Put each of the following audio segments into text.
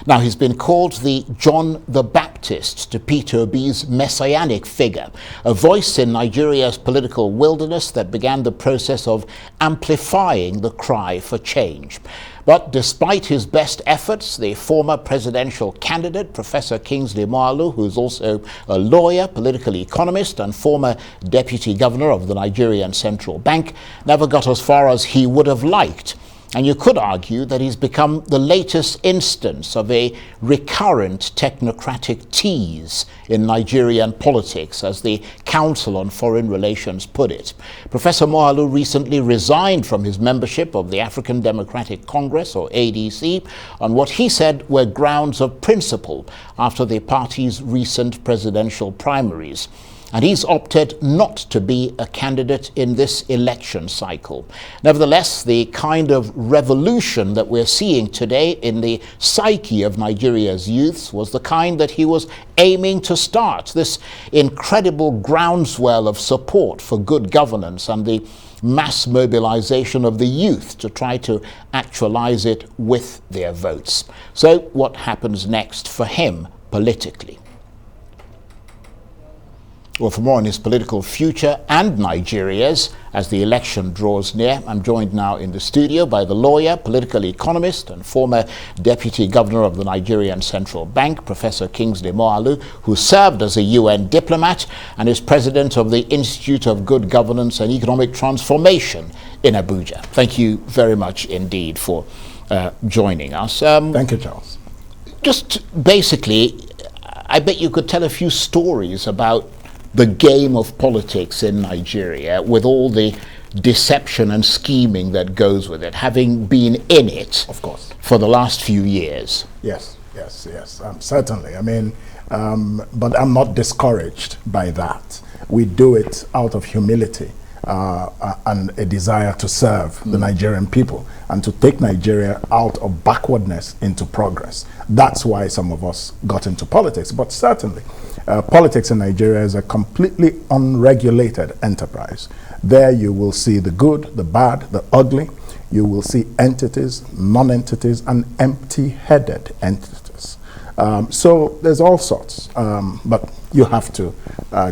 Now, he's been called the John the Baptist to Peter Obi's messianic figure, a voice in Nigeria's political wilderness that began the process of amplifying the cry for change. But despite his best efforts, the former presidential candidate, Professor Kingsley Moghalu, who's also a lawyer, political economist, and former deputy governor of the Nigerian Central Bank, never got as far as he would have liked. And you could argue that he's become the latest instance of a recurrent technocratic tease in Nigerian politics, as the Council on Foreign Relations put it. Professor Moghalu recently resigned from his membership of the African Democratic Congress, or ADC, on what he said were grounds of principle after the party's recent presidential primaries. And he's opted not to be a candidate in this election cycle. Nevertheless, the kind of revolution that we're seeing today in the psyche of Nigeria's youths was the kind that he was aiming to start. This incredible groundswell of support for good governance and the mass mobilization of the youth to try to actualize it with their votes. So what happens next for him politically? Well, for more on his political future and Nigeria's as the election draws near, I'm joined now in the studio by the lawyer, political economist, and former deputy governor of the Nigerian Central Bank, Professor Kingsley Moghalu, who served as a UN diplomat and is president of the Institute of Good Governance and Economic Transformation in Abuja. Thank you very much indeed for joining us. Thank you, Charles. Just basically, I bet you could tell a few stories about the game of politics in Nigeria, with all the deception and scheming that goes with it, having been in it, of course, for the last few years. Yes, certainly. I mean, but I'm not discouraged by that. We do it out of humility and a desire to serve the Nigerian people and to take Nigeria out of backwardness into progress. That's why some of us got into politics. But certainly, politics in Nigeria is a completely unregulated enterprise. There you will see the good, the bad, the ugly. You will see entities, non-entities, and empty-headed entities. So there's all sorts, but you have to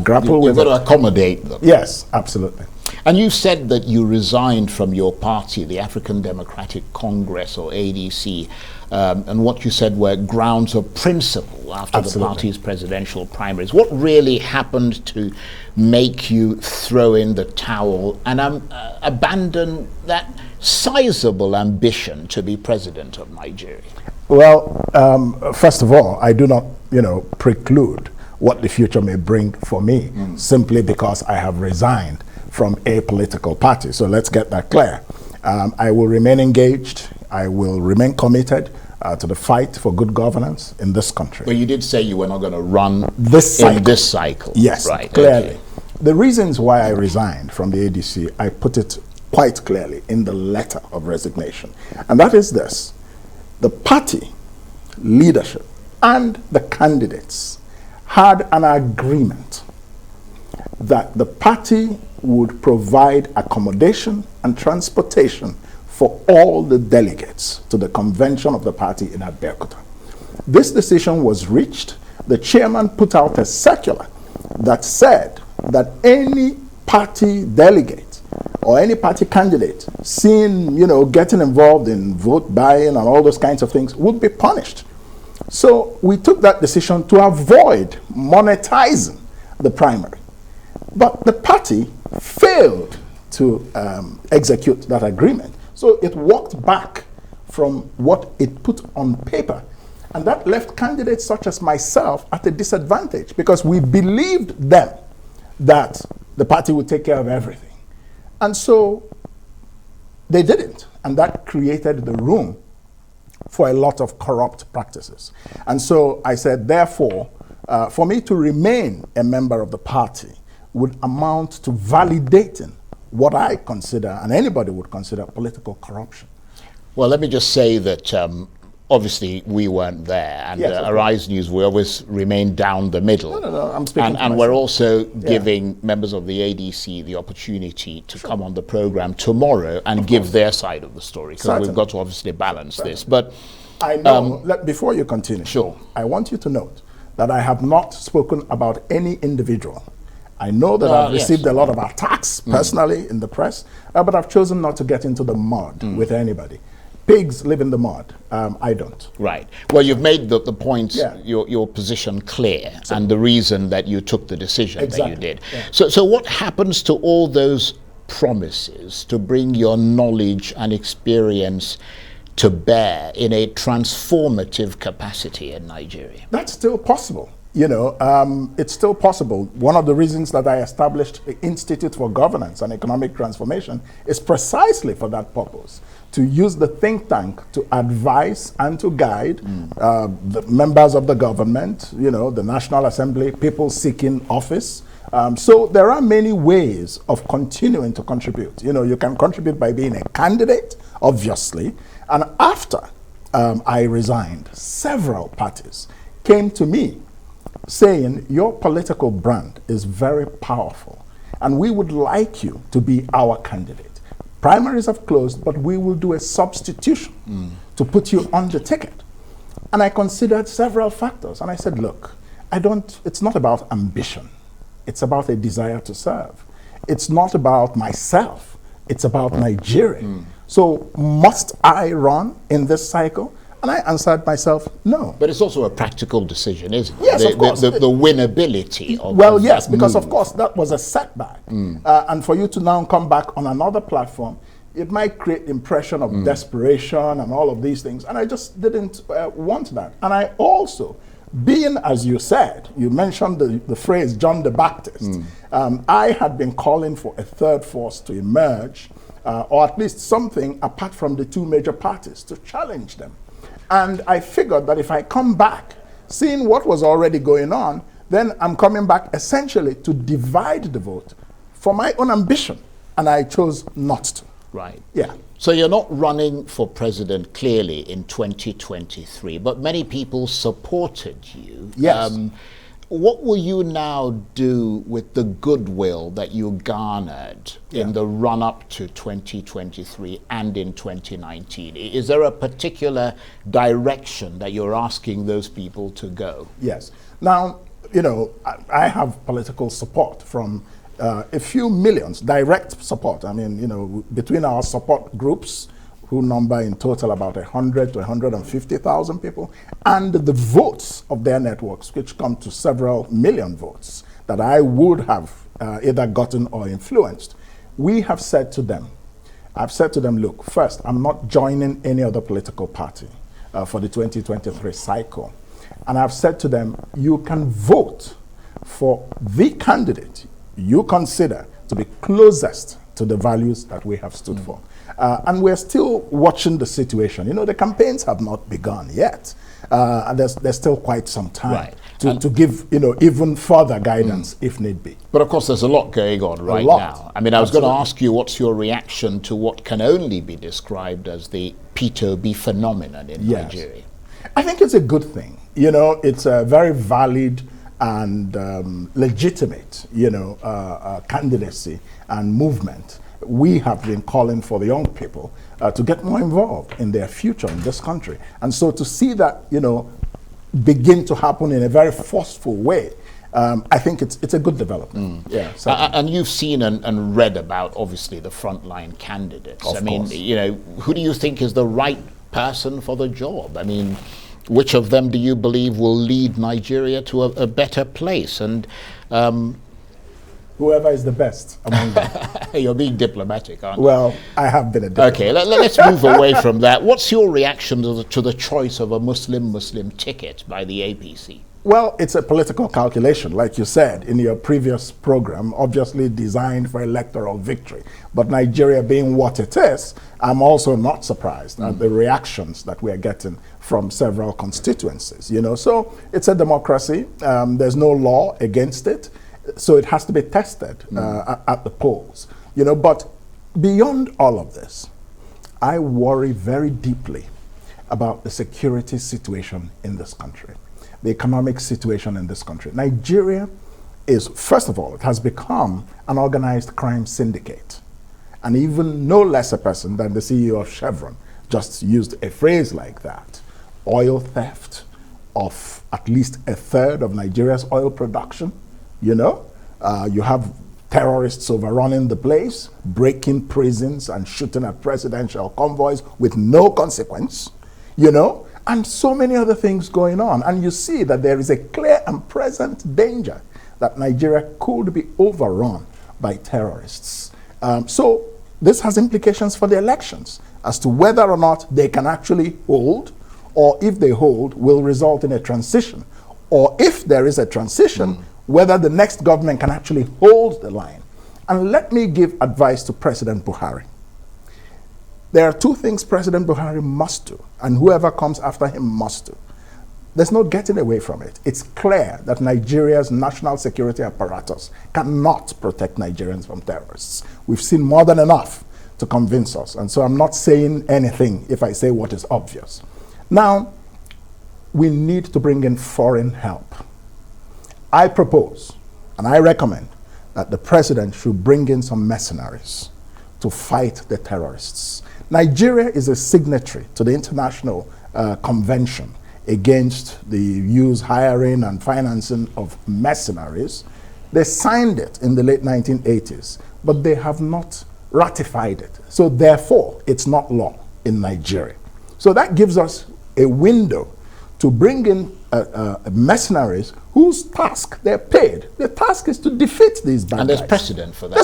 grapple with it. You've got to accommodate them. Yes, absolutely. And you said that you resigned from your party, the African Democratic Congress, or ADC, and what you said were grounds of principle after the party's presidential primaries. What really happened to make you throw in the towel and abandon that sizable ambition to be president of Nigeria? Well, first of all, I do not, preclude what the future may bring for me simply because I have resigned from a political party. So let's get that clear. I will remain engaged. I will remain committed to the fight for good governance in this country. But you did say you were not going to run this cycle. Yes, right, clearly. Okay. The reasons why I resigned from the ADC, I put it quite clearly in the letter of resignation. And that is this: the party leadership and the candidates had an agreement that the party would provide accommodation and transportation for all the delegates to the convention of the party in Abeokuta. This decision was reached. The chairman put out a circular that said that any party delegate or any party candidate seen, getting involved in vote buying and all those kinds of things would be punished. So we took that decision to avoid monetizing the primary. But the party failed to execute that agreement. So it walked back from what it put on paper. And that left candidates such as myself at a disadvantage because we believed them that the party would take care of everything. And so they didn't. And that created the room for a lot of corrupt practices. And so I said, therefore, for me to remain a member of the party would amount to validating what I consider, and anybody would consider, political corruption. Well, let me just say that obviously we weren't there, and Arise News, we always remain down the middle. No, I'm speaking and we're also giving members of the ADC the opportunity to come on the program tomorrow and give their side of the story, because we've got to obviously balance this. But I know. Before you continue, Sure. I want you to note that I have not spoken about any individual. I know that I've received a lot of attacks personally in the press, but I've chosen not to get into the mud with anybody. Pigs live in the mud. I don't. Right. Well, you've made the point, your position clear, and the reason that you took the decision that you did. Yeah. So what happens to all those promises to bring your knowledge and experience to bear in a transformative capacity in Nigeria? That's still possible. It's still possible. One of the reasons that I established the Institute for Governance and Economic Transformation is precisely for that purpose, to use the think tank to advise and to guide the members of the government, the National Assembly, people seeking office. So there are many ways of continuing to contribute. You can contribute by being a candidate, obviously. And after I resigned, several parties came to me saying, your political brand is very powerful, and we would like you to be our candidate. Primaries have closed, but we will do a substitution to put you on the ticket. And I considered several factors, and I said, look, it's not about ambition. It's about a desire to serve. It's not about myself. It's about Nigeria. So must I run in this cycle? And I answered myself, no. But it's also a practical decision, isn't it? Yes, of course. The winnability of yes, because of course that was a setback. And for you to now come back on another platform, it might create the impression of desperation and all of these things. And I just didn't want that. And I also, being, as you said, you mentioned the phrase John the Baptist. I had been calling for a third force to emerge, or at least something apart from the two major parties to challenge them. And I figured that if I come back, seeing what was already going on, then I'm coming back essentially to divide the vote for my own ambition. And I chose not to. Right. Yeah. So you're not running for president clearly in 2023, but many people supported you. Yes. What will you now do with the goodwill that you garnered in the run-up to 2023 and in 2019? Is there a particular direction that you're asking those people to go? Yes. Now, I have political support from a few millions, direct support. I mean, between our support groups, who number in total about 100 to 150,000 people, and the votes of their networks, which come to several million votes that I would have either gotten or influenced. We have said to them, I've said to them, look, first, I'm not joining any other political party for the 2023 cycle. And I've said to them, you can vote for the candidate you consider to be closest to the values that we have stood for. And we're still watching the situation. The campaigns have not begun yet. And there's still quite some time to give, even further guidance if need be. But of course, there's a lot going on right now. I mean, I was going to ask you, what's your reaction to what can only be described as the P2B phenomenon in Nigeria? I think it's a good thing. It's a very valid and legitimate, candidacy and movement. We have been calling for the young people to get more involved in their future in this country. And so to see that, begin to happen in a very forceful way, I think it's a good development. And you've seen and read about, obviously, the frontline candidates. Of course. Who do you think is the right person for the job? I mean, which of them do you believe will lead Nigeria to a better place? And whoever is the best among them. You're being diplomatic, aren't you? Well, I have been a diplomat. Okay, let's move away from that. What's your reaction to the choice of a Muslim ticket by the APC? Well, it's a political calculation, like you said in your previous program, obviously designed for electoral victory. But Nigeria being what it is, I'm also not surprised at the reactions that we're getting from several constituencies. So it's a democracy. There's no law against it. So it has to be tested at the polls. But beyond all of this, I worry very deeply about the security situation in this country, the economic situation in this country. Nigeria is, first of all, it has become an organized crime syndicate. And even no less a person than the CEO of Chevron just used a phrase like that. oil theft of at least a third of Nigeria's oil production. You know, you have terrorists overrunning the place, breaking prisons and shooting at presidential convoys with no consequence, you know, and so many other things going on. And you see that there is a clear and present danger that Nigeria could be overrun by terrorists. So this has implications for the elections as to whether or not they can actually hold, or if they hold, will result in a transition. Or if there is a transition, whether the next government can actually hold the line. And let me give advice to President Buhari. There are two things President Buhari must do, and whoever comes after him must do. There's no getting away from it. It's clear that Nigeria's national security apparatus cannot protect Nigerians from terrorists. We've seen more than enough to convince us, and so I'm not saying anything if I say what is obvious. Now, we need to bring in foreign help. I propose, and I recommend, that the president should bring in some mercenaries to fight the terrorists. Nigeria is a signatory to the International Convention against the use, hiring, and financing of mercenaries. They signed it in the late 1980s, but they have not ratified it. So therefore, it's not law in Nigeria. So that gives us a window to bring in mercenaries whose task they're paid. The task is to defeat these bad guys. And there's precedent for that.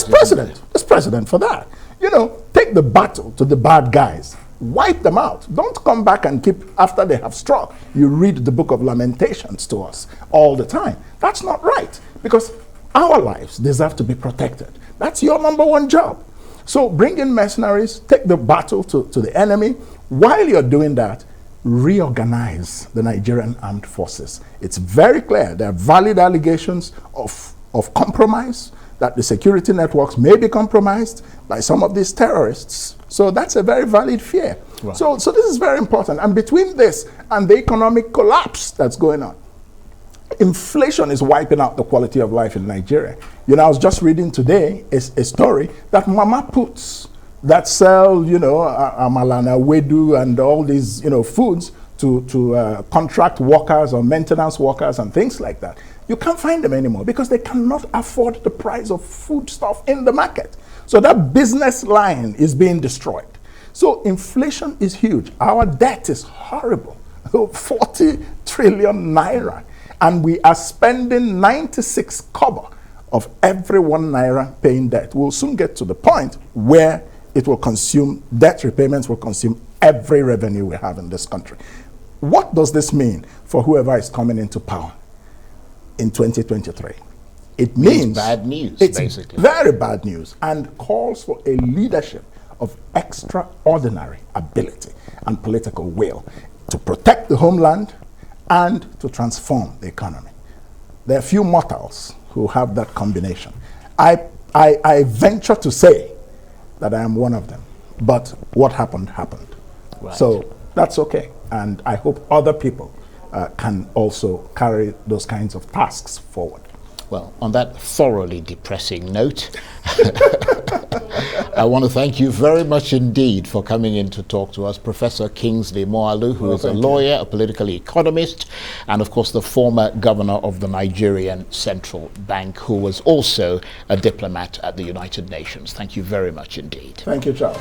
There's precedent for that. You know, take the battle to the bad guys. Wipe them out. Don't come back and keep, after they have struck, you read the book of Lamentations to us all the time. That's not right, because our lives deserve to be protected. That's your number one job. So bring in mercenaries, take the battle to the enemy. While you're doing that, reorganize the Nigerian armed forces. It's very clear there are valid allegations of compromise, that the security networks may be compromised by some of these terrorists. So that's a very valid fear. Right. So this is very important. And between this and the economic collapse that's going on, inflation is wiping out the quality of life in Nigeria. You know, I was just reading today a story that mama puts that sell, you know, amalana, wedu, and all these, you know, foods to contract workers or maintenance workers and things like that. You can't find them anymore because they cannot afford the price of food stuff in the market. So that business line is being destroyed. So inflation is huge. Our debt is horrible, 40 trillion naira. And we are spending 96 kobo of every 1 naira paying debt. We'll soon get to the point where it will consume, debt repayments will consume every revenue we have in this country. What does this mean for whoever is coming into power in 2023? It means bad news, it's basically. Very bad news, and calls for a leadership of extraordinary ability and political will to protect the homeland and to transform the economy. There are few mortals who have that combination. I venture to say that I am one of them, but what happened, happened. Right. So that's okay, and I hope other people can also carry those kinds of tasks forward. Well, on that thoroughly depressing note, I want to thank you very much indeed for coming in to talk to us, Professor Kingsley Moghalu, who is a lawyer, a political economist, and of course the former governor of the Nigerian Central Bank, who was also a diplomat at the United Nations. Thank you very much indeed. Thank you, Charles.